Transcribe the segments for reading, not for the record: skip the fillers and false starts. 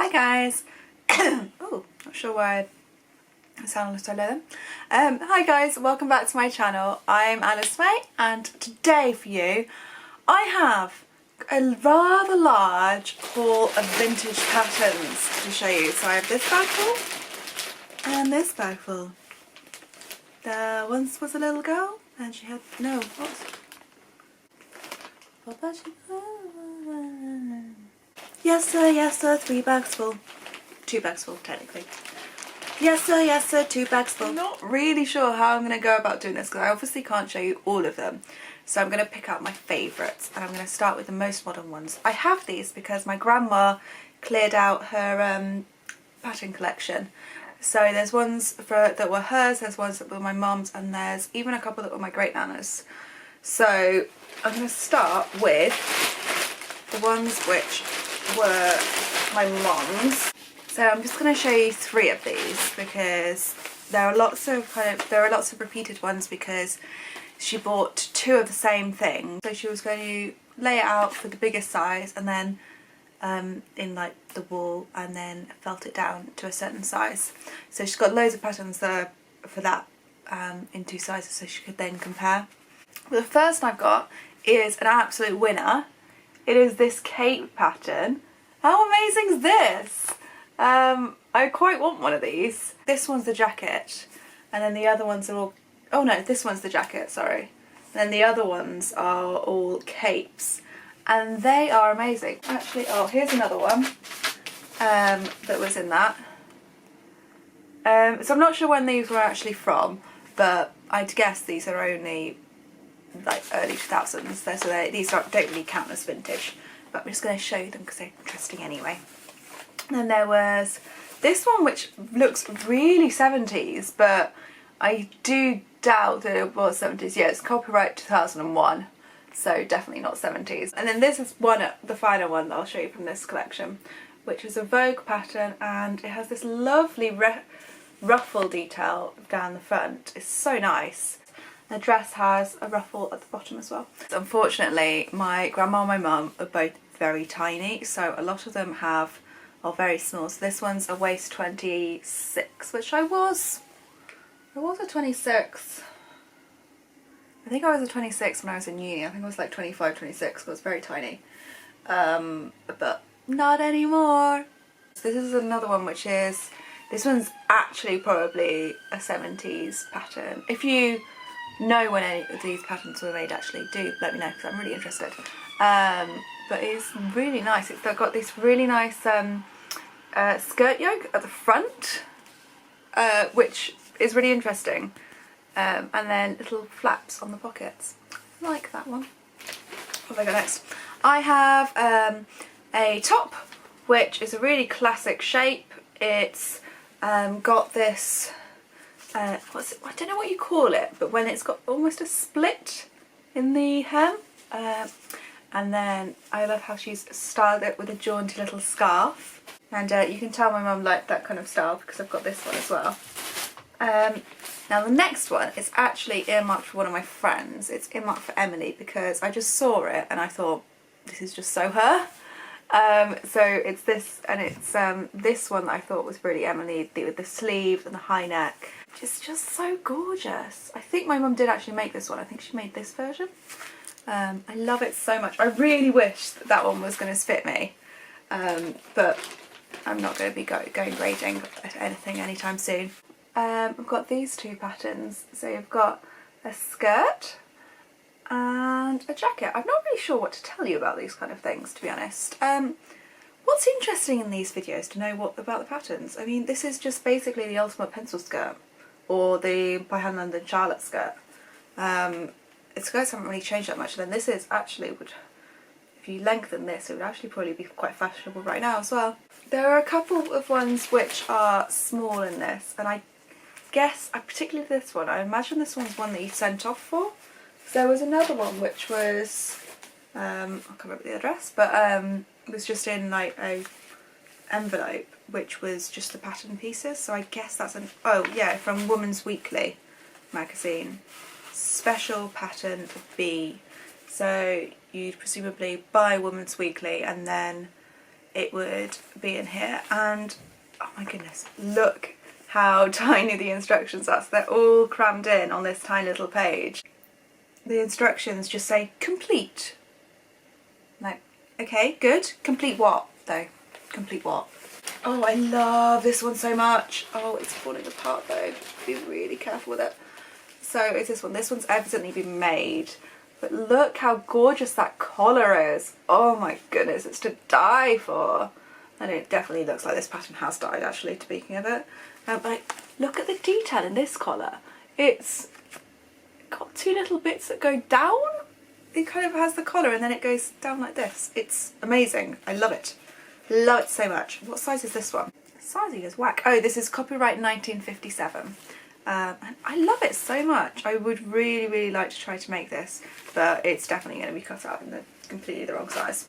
Hi guys! Oh, not sure why I sound so low then. Hi guys, welcome back to my channel. I'm Alice May and today for you I have a rather large haul of vintage patterns to show you. So I have this bag full and this bag full. There once was a little girl and she had, no, what about she? Yes sir, 3 bags full. 2 bags full, technically. Yes sir, 2 bags full. I'm not really sure how I'm going to go about doing this because I obviously can't show you all of them. So I'm going to pick out my favourites and I'm going to start with the most modern ones. I have these because my grandma cleared out her pattern collection. So there's ones that were hers, there's ones that were my mum's, and there's even a couple that were my great nana's. So I'm going to start with the ones which were my mum's. So I'm just going to show you 3 of these because there are lots of repeated ones because she bought 2 of the same thing. So she was going to lay it out for the biggest size and then in like the wool and then felt it down to a certain size. So she's got loads of patterns there for that in 2 sizes so she could then compare. Well, the first I've got is an absolute winner. It is this cape pattern. How amazing is this? I quite want one of these. This one's the jacket and then the other ones are all, oh no, this one's the jacket, sorry. And then the other ones are all capes and they are amazing. Actually, oh, here's another one that was in that. So I'm not sure when these were actually from, but I'd guess these are only like early 2000s, so these don't really count as vintage, but I'm just going to show you them because they're interesting anyway. And then there was this one which looks really 70s, but I do doubt that it was 70s. Yeah, it's copyright 2001, so definitely not 70s. And then this is the final one that I'll show you from this collection, which is a Vogue pattern, and it has this lovely ruffle detail down the front. It's so nice. The dress has a ruffle at the bottom as well. Unfortunately, my grandma and my mum are both very tiny, so a lot of them are very small. So this one's a waist 26, which I was a 26. I think I was a 26 when I was in uni. I think I was like 25, 26, but I was very tiny. But not anymore. So this is another one which is, this one's actually probably a 70s pattern. If you know when any of these patterns were made, actually do let me know because I'm really interested. But it's really nice. It's got this really nice skirt yoke at the front, which is really interesting, and then little flaps on the pockets. I like that one. What have I got next? I have a top which is a really classic shape. It's got this I don't know what you call it, but when it's got almost a split in the hem, and then I love how she's styled it with a jaunty little scarf, and you can tell my mum liked that kind of style because I've got this one as well. Now the next one is actually earmarked for one of my friends. It's earmarked for Emily because I just saw it and I thought this is just so her. So it's this, and it's this one that I thought was really Emily, with the sleeves and the high neck. It's just so gorgeous. I think my mum did actually make this one. I think she made this version. I love it so much. I really wish that one was going to fit me, but I'm not going to be going grading anything anytime soon. I've got these 2 patterns. So you've got a skirt and a jacket. I'm not really sure what to tell you about these kind of things, to be honest. What's interesting in these videos to know about the patterns? I mean, this is just basically the ultimate pencil skirt, or the by hand London Charlotte skirt. Its skirts haven't really changed that much. And then this is actually, if you lengthen this, it would actually probably be quite fashionable right now as well. There are a couple of ones which are small in this, and I guess, particularly this one, I imagine this one's one that you sent off for. There was another one which was, I can't remember the address, but it was just in like a envelope which was just the pattern pieces. So I guess that's oh yeah, from Woman's Weekly magazine. Special pattern B. So you'd presumably buy Woman's Weekly and then it would be in here. And oh my goodness, look how tiny the instructions are. So they're all crammed in on this tiny little page. The instructions just say complete. Like, okay, good. Complete what though? Complete what? Oh, I love this one so much. Oh, it's falling apart though. Be really careful with it. So it's this one. This one's evidently been made. But look how gorgeous that collar is. Oh my goodness, it's to die for. And it definitely looks like this pattern has died actually, speaking of it. But like, look at the detail in this collar. It's got two little bits that go down. It kind of has the collar and then it goes down like this. It's amazing. I love it. Love it so much. What size is this one? Sizing is whack. Oh, this is copyright 1957. And I love it so much. I would really, really like to try to make this, but it's definitely going to be cut out in completely the wrong size.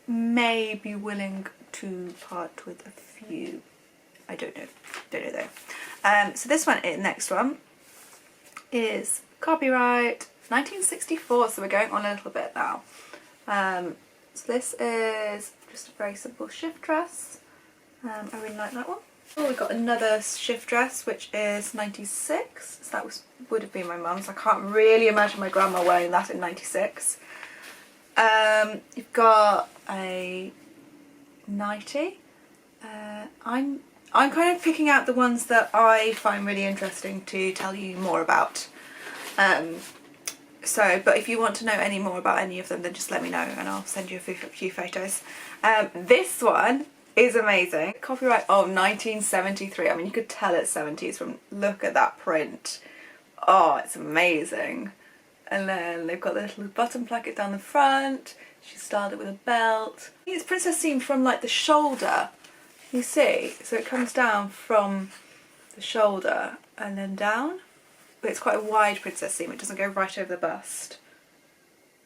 May be willing to part with a few. I don't know though. So this one, next one, is copyright 1964. So we're going on a little bit now. So this is just a very simple shift dress. I really like that one. Oh, we've got another shift dress which is 96. So that would have been my mum's. I can't really imagine my grandma wearing that in 96. You've got a nightie. I'm kind of picking out the ones that I find really interesting to tell you more about. But if you want to know any more about any of them, then just let me know and I'll send you a few photos. This one is amazing. Copyright of 1973. I mean, you could tell it's 70s from, look at that print. Oh, it's amazing. And then they've got the little button placket down the front. She styled it with a belt. It's princess seam from like the shoulder, you see? So it comes down from the shoulder and then down. But it's quite a wide princess seam. It doesn't go right over the bust.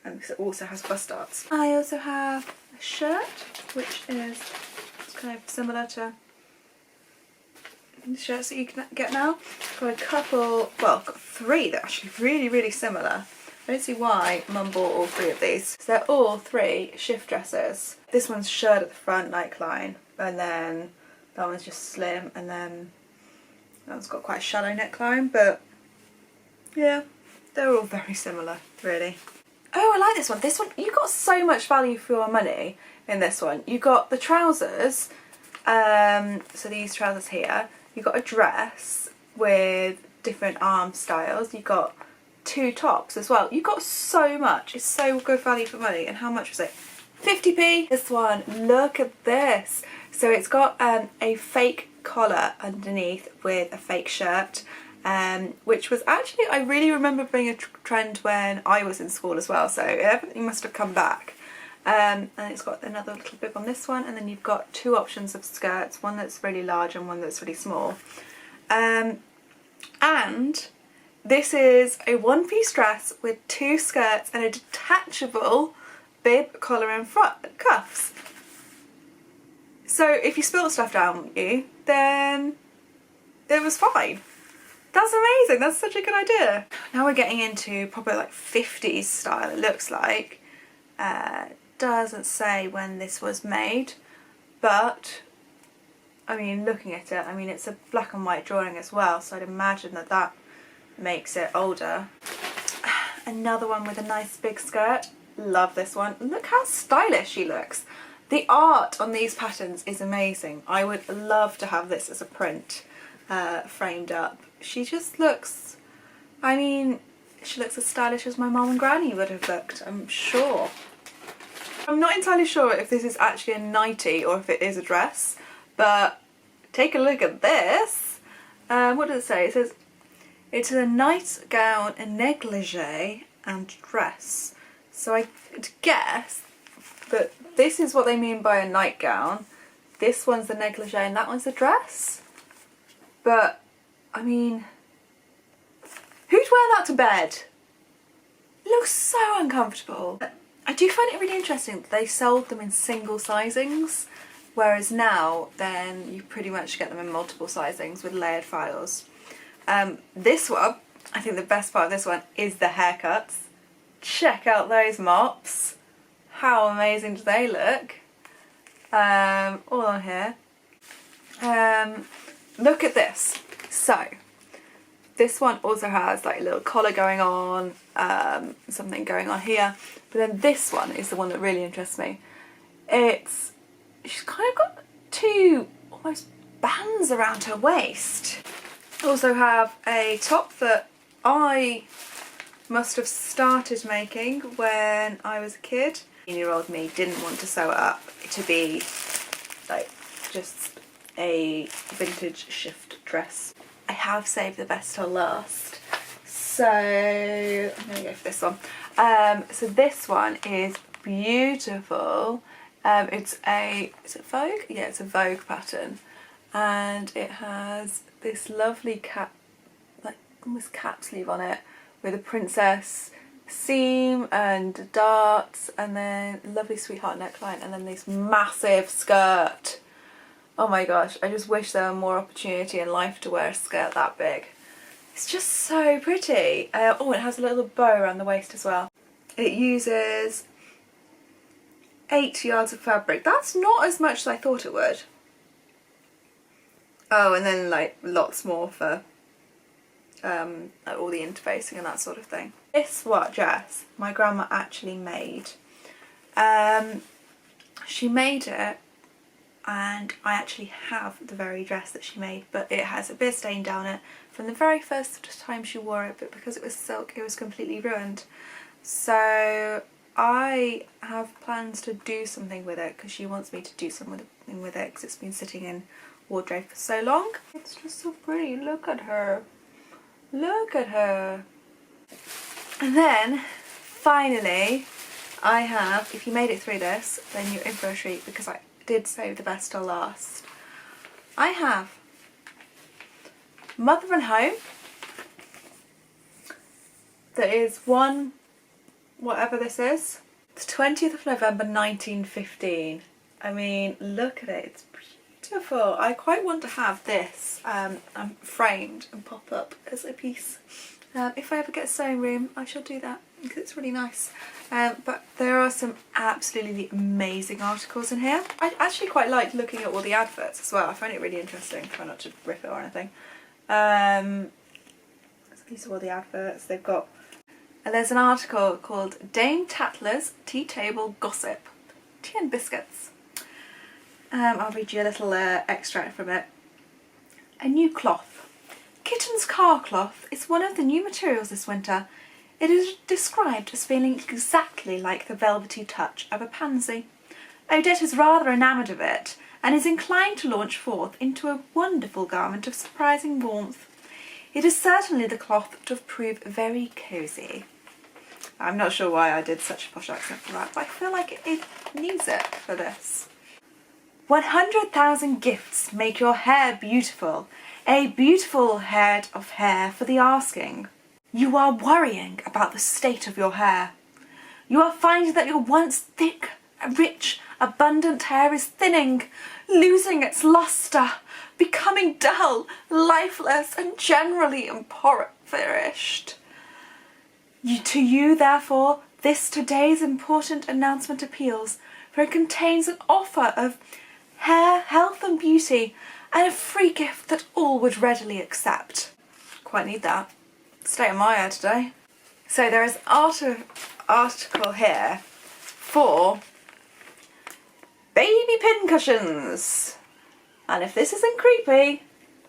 And because it also has bust darts. I also have a shirt, which is kind of similar to the shirts that you can get now. Got a couple, well, got three that are actually really, really similar. I don't see why Mum bought all three of these. So they're all three shift dresses. This one's shirt at the front, neckline, and then that one's just slim, and then that one's got quite a shallow neckline, but yeah, they're all very similar, really. Oh, I like this one. This one, you got so much value for your money in this one. You got the trousers, so these trousers here. You got a dress with different arm styles. You got two tops as well. You got so much. It's so good value for money. And how much was it? 50p. This one, look at this. So it's got a fake collar underneath with a fake shirt. Which was actually, I really remember being a trend when I was in school as well, so it definitely must have come back. And it's got another little bib on this one, and then you've got two options of skirts, one that's really large and one that's really small. And this is a one-piece dress with two skirts and a detachable bib, collar and front cuffs. So if you spilt stuff down you, then it was fine. That's amazing, that's such a good idea. Now we're getting into probably like 50s style, it looks like. Doesn't say when this was made, but I mean, looking at it, I mean, it's a black and white drawing as well, so I'd imagine that that makes it older. Another one with a nice big skirt. Love this one. Look how stylish she looks. The art on these patterns is amazing. I would love to have this as a print framed up. She just looks, I mean, she looks as stylish as my mum and granny would have looked, I'm sure. I'm not entirely sure if this is actually a nightie or if it is a dress, but take a look at this. What does it say? It says, it's a nightgown, a negligee and dress. So I would guess that this is what they mean by a nightgown. This one's the negligee and that one's the dress. But I mean, who'd wear that to bed? It looks so uncomfortable. I do find it really interesting that they sold them in single sizings, whereas now then you pretty much get them in multiple sizings with layered files. This one, I think the best part of this one is the haircuts. Check out those mops. How amazing do they look? all on here. Look at this. So this one also has like a little collar going on, something going on here, but then this one is the one that really interests me. She's kind of got two almost bands around her waist. Also have a top that I must have started making when I was a kid. 18-year-old me didn't want to sew it up to be like just a vintage shift dress. I have saved the best till last, so I'm gonna go for this one. So this one is beautiful. Is it Vogue? Yeah, it's a Vogue pattern, and it has this lovely cap, like almost cap sleeve on it, with a princess seam and darts, and then lovely sweetheart neckline, and then this massive skirt. Oh my gosh, I just wish there were more opportunity in life to wear a skirt that big. It's just so pretty. Oh, it has a little bow around the waist as well. It uses 8 yards of fabric. That's not as much as I thought it would. Oh, and then like lots more for like all the interfacing and that sort of thing. This dress my grandma actually made. She made it, and I actually have the very dress that she made, but it has a bit of stain down it from the very first time she wore it, but because it was silk it was completely ruined. So I have plans to do something with it, because she wants me to do something with it because it's been sitting in wardrobe for so long. It's just so pretty. Look at her. Look at her. And then finally I have, if you made it through this then you're in for a treat, because I did save the best till last. I have Mother and Home. That is one, whatever this is. It's 20th of November 1915. I mean, look at it, it's beautiful. I quite want to have this framed and pop up as a piece. If I ever get a sewing room, I shall do that, because it's really nice. But there are some absolutely amazing articles in here. I actually quite like looking at all the adverts as well. I find it really interesting. Try not to rip it or anything. So these are all the adverts they've got. And there's an article called Dame Tatler's Tea Table Gossip. Tea and biscuits. I'll read you a little extract from it. A new cloth. Kitten's car cloth is one of the new materials this winter. It is described as feeling exactly like the velvety touch of a pansy. Odette is rather enamoured of it, and is inclined to launch forth into a wonderful garment of surprising warmth. It is certainly the cloth to prove very cosy. I'm not sure why I did such a posh accent for that, but I feel like it needs it for this. 100,000 gifts make your hair beautiful. A beautiful head of hair for the asking. You are worrying about the state of your hair. You are finding that your once thick, rich, abundant hair is thinning, losing its lustre, becoming dull, lifeless, and generally impoverished. To you, therefore, this today's important announcement appeals, for it contains an offer of hair, health and beauty, and a free gift that all would readily accept. Quite need that. State of my hair today. So there is an article here for baby pincushions. And if this isn't creepy,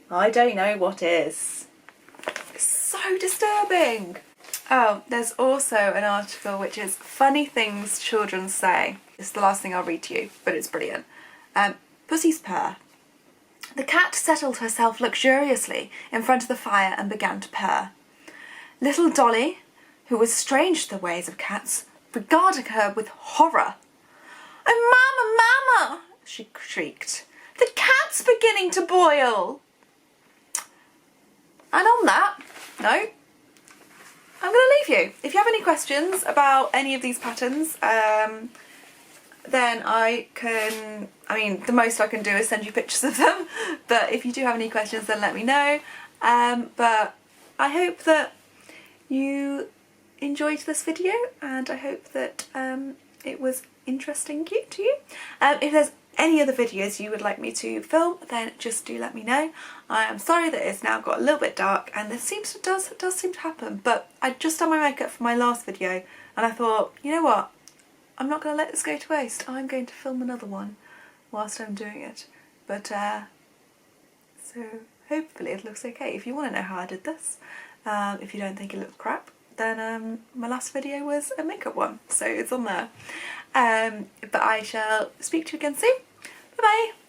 I don't know what is. It's so disturbing. Oh, there's also an article which is Funny Things Children Say. It's the last thing I'll read to you, but it's brilliant. Pussy's purr. The cat settled herself luxuriously in front of the fire and began to purr. Little Dolly, who was strange to the ways of cats, regarded her with horror. "Oh, Mama, Mama!" she shrieked. "The cat's beginning to boil!" And on that note, I'm going to leave you. If you have any questions about any of these patterns, then the most I can do is send you pictures of them, but if you do have any questions then let me know. But I hope that you enjoyed this video, and I hope that it was interesting to you. If there's any other videos you would like me to film, then just do let me know. I am sorry that it's now got a little bit dark, and this does seem to happen, but I just done my makeup for my last video and I thought, you know what, I'm not going to let this go to waste. I'm going to film another one whilst I'm doing it. But so hopefully it looks okay. If you want to know how I did this, if you don't think it looks crap, then my last video was a makeup one, so it's on there. But I shall speak to you again soon. Bye bye!